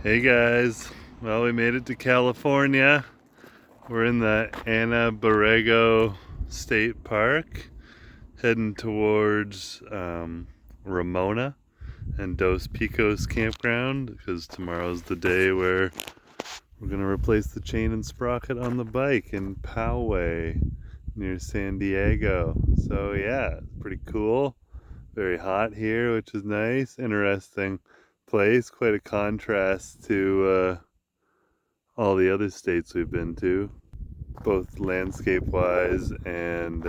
Hey guys, well, we made it to California. We're in the Ana Borrego State Park, heading towards Ramona and Dos Picos campground, because tomorrow's the day where we're gonna replace the chain and sprocket on the bike in Poway near San Diego. So yeah, it's pretty cool. Very hot here, which is nice. Interesting place, quite a contrast to all the other states we've been to, both landscape wise and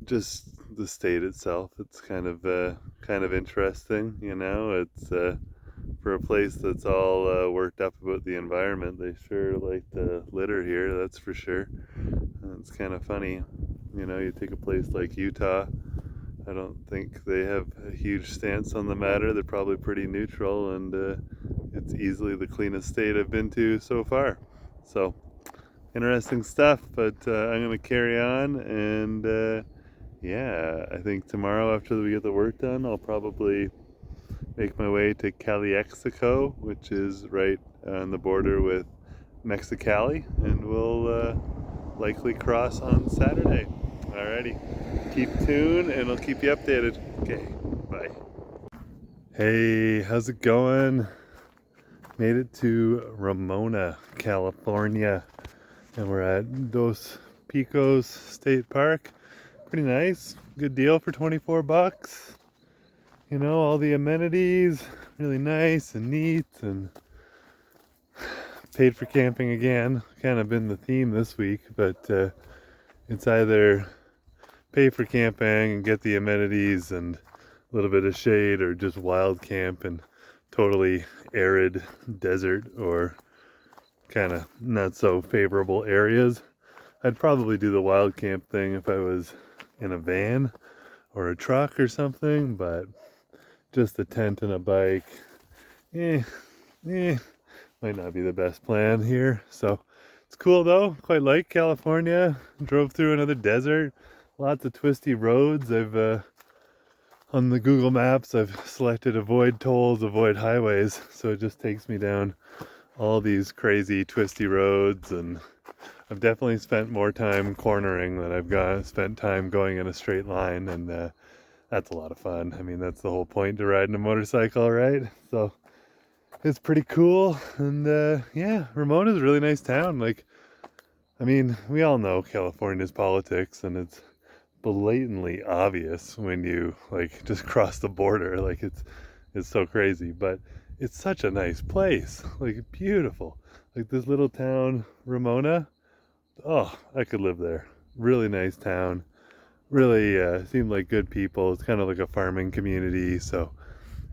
just the state itself. It's kind of interesting, you know. It's for a place that's all worked up about the environment. They sure like to litter here, that's for sure. And it's kind of funny, you know. You take a place like Utah. I don't think they have a huge stance on the matter. They're probably pretty neutral, and it's easily the cleanest state I've been to so far. So, interesting stuff, but I'm going to carry on, and yeah, I think tomorrow after we get the work done, I'll probably make my way to Calixico, which is right on the border with Mexicali, and we'll likely cross on Saturday. Alrighty, keep tuned and I'll keep you updated. Okay, bye. Hey, how's it going? Made it to Ramona, California, and we're at Dos Picos State Park. Pretty nice, good deal for 24 bucks. You know, all the amenities, really nice and neat, and paid for camping again. Kind of been the theme this week, but it's either pay for camping and get the amenities and a little bit of shade, or just wild camp in totally arid desert or kind of not so favorable areas. I'd probably do the wild camp thing if I was in a van or a truck or something, but just a tent and a bike, eh, might not be the best plan here. So it's cool though, quite like California. Drove through another desert, lots of twisty roads. I've on the Google Maps, I've selected avoid tolls, avoid highways, so it just takes me down all these crazy twisty roads, and I've definitely spent more time cornering than spent time going in a straight line, and that's a lot of fun. I mean, that's the whole point to riding a motorcycle, right? So it's pretty cool, and yeah, Ramona's a really nice town. Like, I mean, we all know California's politics, and it's blatantly obvious when you like just cross the border. Like, it's so crazy, but it's such a nice place. Like, beautiful. Like, this little town, Ramona. Oh, I could live there. Really nice town. Really seemed like good people. It's kind of like a farming community, so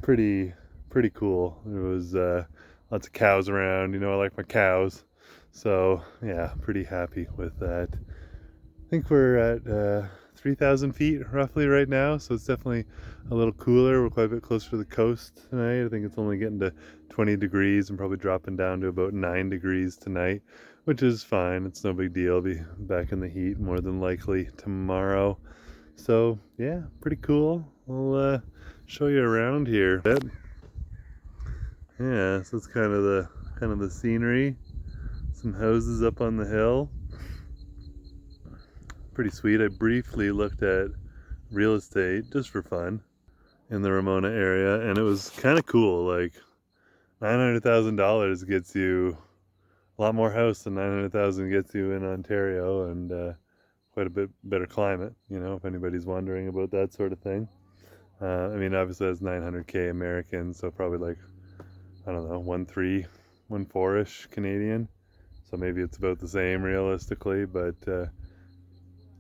pretty pretty cool. There was lots of cows around. You know, I like my cows, so yeah, pretty happy with that. I think we're at 3,000 feet roughly right now, so it's definitely a little cooler. We're quite a bit closer to the coast tonight. I think it's only getting to 20 degrees and probably dropping down to about 9 degrees tonight, which is fine. It's no big deal. I'll be back in the heat more than likely tomorrow. So yeah, pretty cool. I'll show you around here. Yeah, so it's kind of the scenery. Some houses up on the hill. Pretty sweet. I briefly looked at real estate just for fun in the Ramona area, and it was kind of cool. Like, $900,000 gets you a lot more house than 900,000 gets you in Ontario, and quite a bit better climate. You know, if anybody's wondering about that sort of thing. I mean, obviously that's 900K American, so probably like, I don't know, 1.3, 1.4-ish Canadian. So maybe it's about the same realistically, but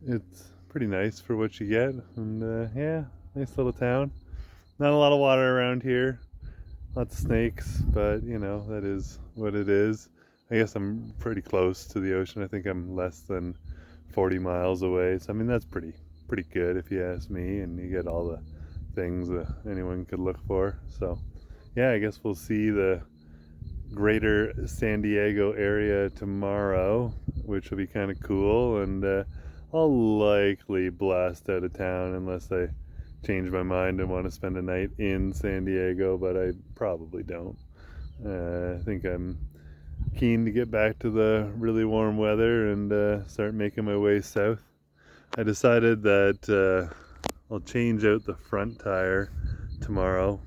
it's pretty nice for what you get. And yeah, nice little town. Not a lot of water around here. Lots of snakes, but you know, that is what it is. I guess I'm pretty close to the ocean. I think I'm less than 40 miles away. So I mean, that's pretty good if you ask me, and you get all the things that anyone could look for. So yeah, I guess we'll see the greater San Diego area tomorrow, which will be kind of cool, and I'll likely blast out of town unless I change my mind and want to spend a night in San Diego, but I probably don't. I think I'm keen to get back to the really warm weather and start making my way south. I decided that I'll change out the front tire tomorrow,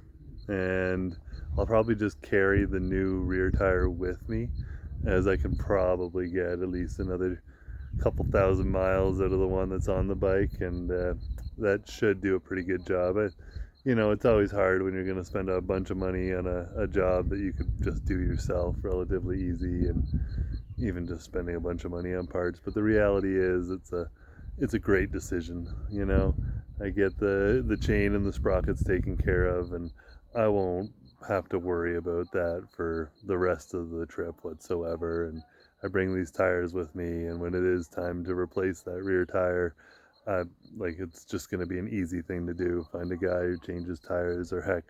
and I'll probably just carry the new rear tire with me, as I can probably get at least another couple thousand miles out of the one that's on the bike, and that should do a pretty good job. It's always hard when you're going to spend a bunch of money on a job that you could just do yourself relatively easy, and even just spending a bunch of money on parts. But the reality is, it's a great decision. I get the chain and the sprockets taken care of, and I won't have to worry about that for the rest of the trip whatsoever. And I bring these tires with me, and when it is time to replace that rear tire, it's just going to be an easy thing to do. Find a guy who changes tires, or heck,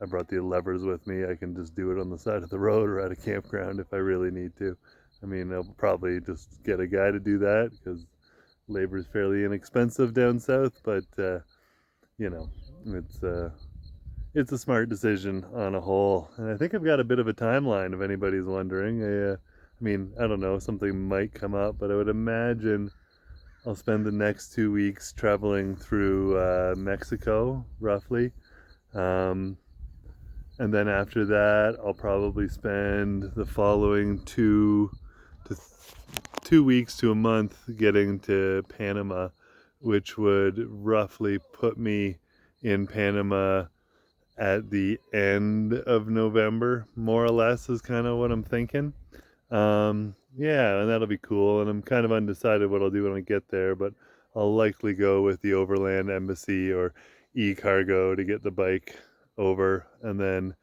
I brought the levers with me. I can just do it on the side of the road or at a campground if I really need to. I'll probably just get a guy to do that because labor is fairly inexpensive down south. But you know, it's a smart decision on a whole, and I think I've got a bit of a timeline. If anybody's wondering, I don't know, something might come up, but I would imagine I'll spend the next 2 weeks traveling through Mexico, roughly. Um, and then after that, I'll probably spend the following 2 weeks to a month getting to Panama, which would roughly put me in Panama at the end of November, more or less, is kind of what I'm thinking. Yeah, and that'll be cool. And I'm kind of undecided what I'll do when I get there, but I'll likely go with the Overland Embassy or e-cargo to get the bike over. And then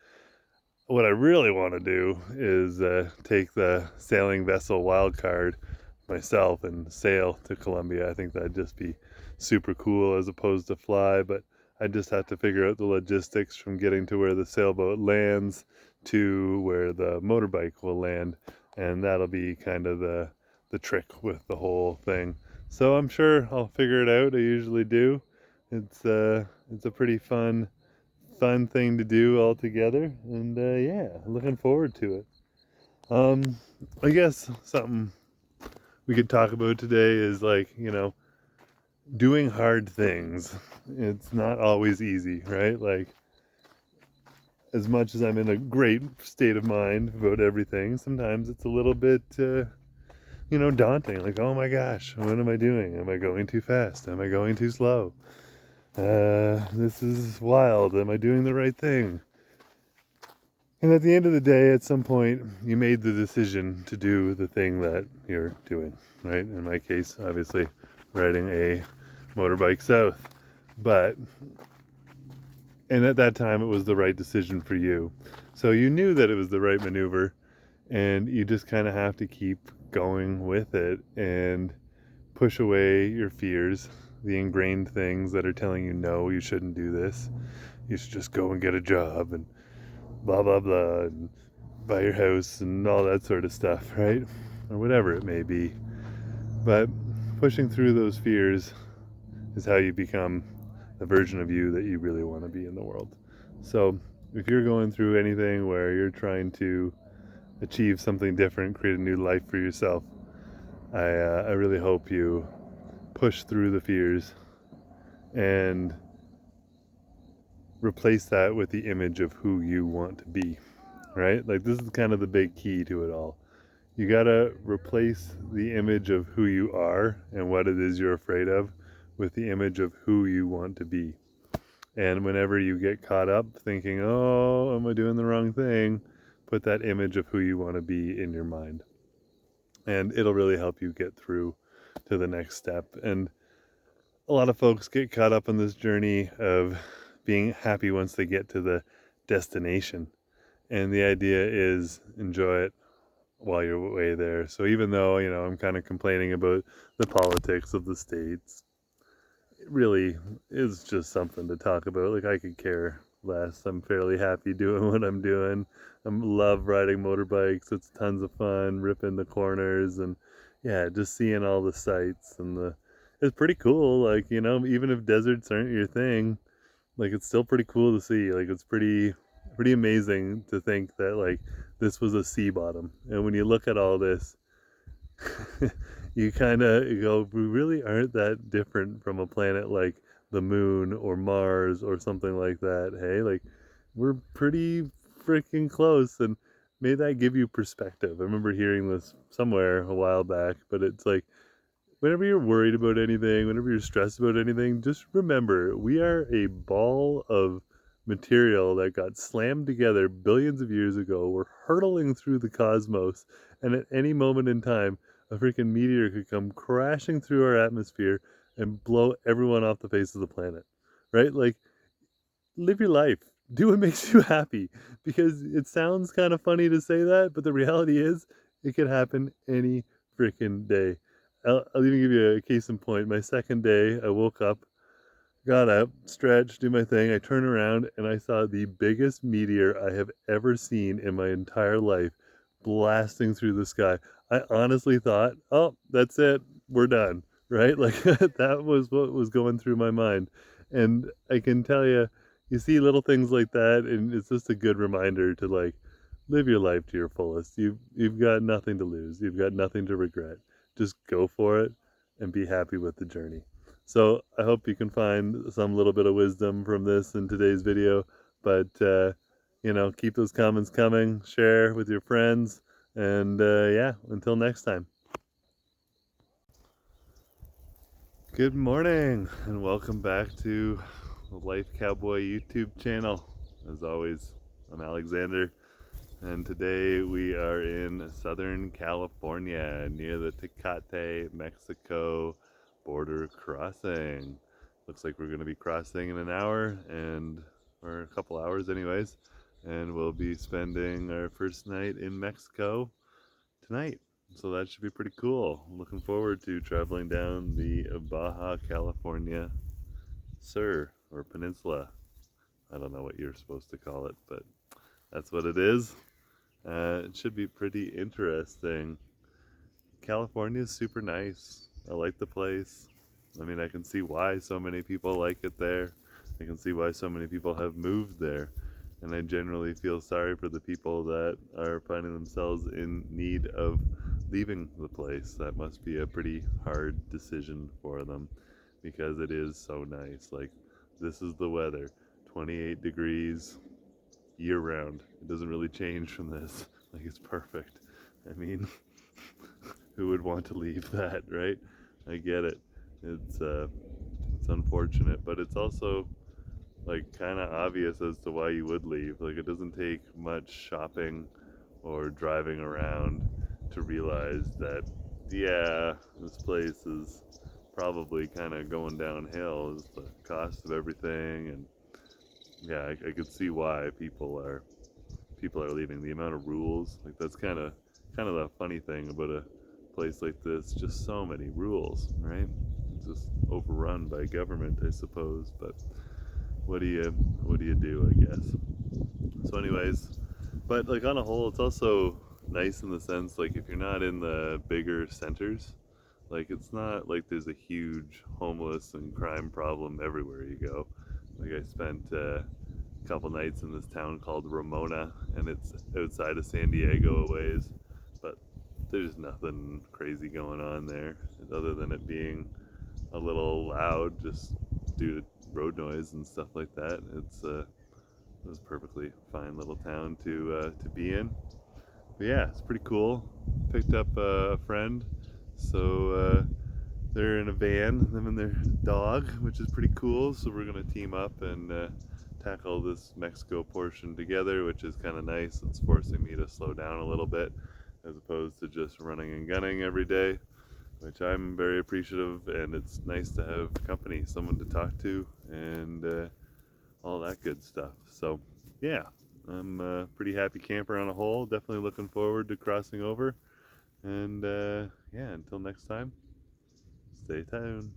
what I really want to do is take the sailing vessel wildcard myself and sail to Colombia. I think that'd just be super cool as opposed to fly, but I just have to figure out the logistics from getting to where the sailboat lands to where the motorbike will land, and that'll be kind of the trick with the whole thing. So I'm sure I'll figure it out. I usually do. It's a pretty fun thing to do all together, and yeah, looking forward to it. Um, I guess something we could talk about today is doing hard things. It's not always easy, right? As much as I'm in a great state of mind about everything, sometimes it's a little bit, daunting. Like, oh my gosh, what am I doing? Am I going too fast? Am I going too slow? This is wild. Am I doing the right thing? And at the end of the day, at some point, you made the decision to do the thing that you're doing, right? In my case, obviously, riding a motorbike south. And at that time, it was the right decision for you. So you knew that it was the right maneuver, and you just kind of have to keep going with it and push away your fears, the ingrained things that are telling you, no, you shouldn't do this. You should just go and get a job and blah blah blah, and buy your house and all that sort of stuff, right? Or whatever it may be. But pushing through those fears is how you become the version of you that you really want to be in the world. So if you're going through anything where you're trying to achieve something different, create a new life for yourself, I really hope you push through the fears and replace that with the image of who you want to be, right? This is kind of the big key to it all. You gotta replace the image of who you are and what it is you're afraid of with the image of who you want to be. And whenever you get caught up thinking, oh, am I doing the wrong thing? Put that image of who you want to be in your mind. And it'll really help you get through to the next step. And a lot of folks get caught up on this journey of being happy once they get to the destination. And the idea is enjoy it while you're way there. So even though, I'm kind of complaining about the politics of the states, it really is just something to talk about. I could care less. I'm fairly happy doing what I'm doing. I love riding motorbikes. It's tons of fun, ripping the corners, and yeah, just seeing all the sights and it's pretty cool. Like, you know, even if deserts aren't your thing, like it's still pretty cool to see. Like it's pretty amazing to think that like this was a sea bottom. And when you look at all this, you kind of go, we really aren't that different from a planet like the moon or Mars or something like that. Hey, like we're pretty freaking close. And may that give you perspective. I remember hearing this somewhere a while back, but it's like whenever you're worried about anything, whenever you're stressed about anything, just remember we are a ball of material that got slammed together billions of years ago. We're hurtling through the cosmos, and at any moment in time, a freaking meteor could come crashing through our atmosphere and blow everyone off the face of the planet. Right? Like, live your life. Do what makes you happy. Because it sounds kind of funny to say that, but the reality is it could happen any freaking day. I'll even give you a case in point. My second day, I woke up, got up, stretched, do my thing. I turn around and I saw the biggest meteor I have ever seen in my entire life blasting through the sky. I honestly thought, oh, that's it. We're done. Right? Like that was what was going through my mind. And I can tell you, you see little things like that, and it's just a good reminder to like live your life to your fullest. You've got nothing to lose. You've got nothing to regret. Just go for it and be happy with the journey. So I hope you can find some little bit of wisdom from this in today's video. But you know, keep those comments coming, share with your friends, and yeah, until next time. Good morning, and welcome back to the Life Cowboy YouTube channel. As always, I'm Alexander, and today we are in Southern California near the Tecate, Mexico border crossing. Looks like we're going to be crossing in an hour, or a couple hours anyways, and we'll be spending our first night in Mexico tonight. So that should be pretty cool. I'm looking forward to traveling down the Baja California Sur or Peninsula. I don't know what you're supposed to call it, but that's what it is. It should be pretty interesting. California is super nice. I like the place. I mean, I can see why so many people like it there. I can see why so many people have moved there. And I generally feel sorry for the people that are finding themselves in need of leaving the place. That must be a pretty hard decision for them because it is so nice. Like, this is the weather, 28 degrees year round. It doesn't really change from this. Like, it's perfect. I mean, who would want to leave that, right? I get it. It's unfortunate, but it's also like kind of obvious as to why you would leave. Like, it doesn't take much shopping or driving around to realize that, yeah, this place is probably kind of going downhill. Is the cost of everything, and yeah, I could see why people are leaving. The amount of rules, like that's kind of the funny thing about a place like this. Just so many rules, right? It's just overrun by government, I suppose. But what do you do, I guess. So anyways, but like on a whole, it's also nice in the sense like if you're not in the bigger centers, like it's not like there's a huge homeless and crime problem everywhere you go. Like I spent a couple nights in this town called Ramona, and it's outside of San Diego a ways, but there's nothing crazy going on there other than it being a little loud just due to road noise and stuff like that. It was a perfectly fine little town to be in. But yeah, it's pretty cool. Picked up a friend, so they're in a van, them and their dog, which is pretty cool. So we're gonna team up and tackle this Mexico portion together, which is kind of nice. It's forcing me to slow down a little bit as opposed to just running and gunning every day, which I'm very appreciative, and it's nice to have company, someone to talk to, and all that good stuff. So yeah, I'm a pretty happy camper on a whole. Definitely looking forward to crossing over, and yeah, until next time, stay tuned.